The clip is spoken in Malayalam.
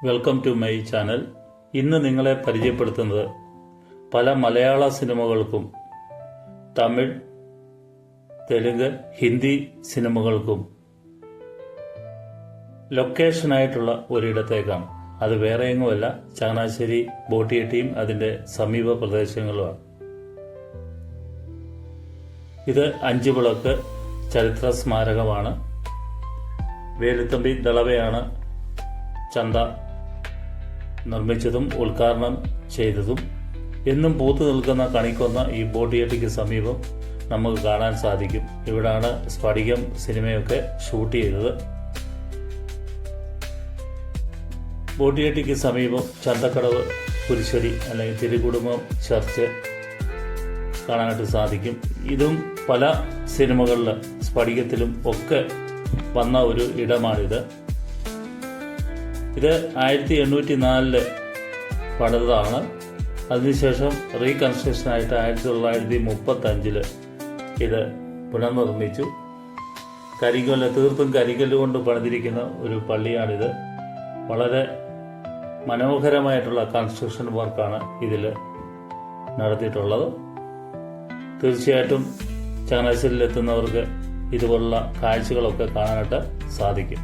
Welcome to my channel. ഇന്ന് നിങ്ങളെ പരിചയപ്പെടുത്തുന്നത് പല മലയാള സിനിമകൾക്കും തമിഴ്, തെലുങ്ക്, ഹിന്ദി സിനിമകൾക്കും ലൊക്കേഷനായിട്ടുള്ള ഒരിടത്തേക്കാണ്. അത് വേറെ എങ്ങുമല്ല, ചങ്ങനാശ്ശേരി ബോട്ടിയെട്ടിയും അതിൻ്റെ സമീപ പ്രദേശങ്ങളുമാണ്. ഇത് അഞ്ചുവിളക്ക് ചരിത്ര സ്മാരകമാണ്. വേലുത്തമ്പി ദളവയാണ് ചന്ത നിർമ്മിച്ചതും ഉദ്ഘാടനം ചെയ്തതും. എന്നും പൂത്തു നിൽക്കുന്ന കണിക്കൊന്ന ഈ ബോട്ടിയെട്ടിക്ക് സമീപം നമുക്ക് കാണാൻ സാധിക്കും. ഇവിടാണ് സ്ഫടികം സിനിമയൊക്കെ ഷൂട്ട് ചെയ്തത്. ബോട്ടിയെട്ടിക്ക് സമീപം ചന്തക്കടവ് കുരിശ്ശടി അല്ലെങ്കിൽ തിരുകുടുംബം ചർച്ച് കാണാനായിട്ട് സാധിക്കും. ഇതും പല സിനിമകളിൽ സ്ഫടികത്തിലും ഒക്കെ വന്ന ഒരു ഇടമാണിത്. ഇത് 1804 പണിതാണ്. അതിനുശേഷം റീകൺസ്ട്രക്ഷനായിട്ട് 1935 ഇത് പുനർനിർമ്മിച്ചു. തീർത്തും കരിങ്കല്ല് കൊണ്ട് പണിതിരിക്കുന്ന ഒരു പള്ളിയാണിത്. വളരെ മനോഹരമായിട്ടുള്ള കൺസ്ട്രക്ഷൻ വർക്കാണ് ഇതിൽ നടത്തിയിട്ടുള്ളത്. തീർച്ചയായിട്ടും ചങ്ങനാശ്ശേരിയിൽ എത്തുന്നവർക്ക് ഇതുപോലുള്ള കാഴ്ചകളൊക്കെ കാണാനായിട്ട് സാധിക്കും.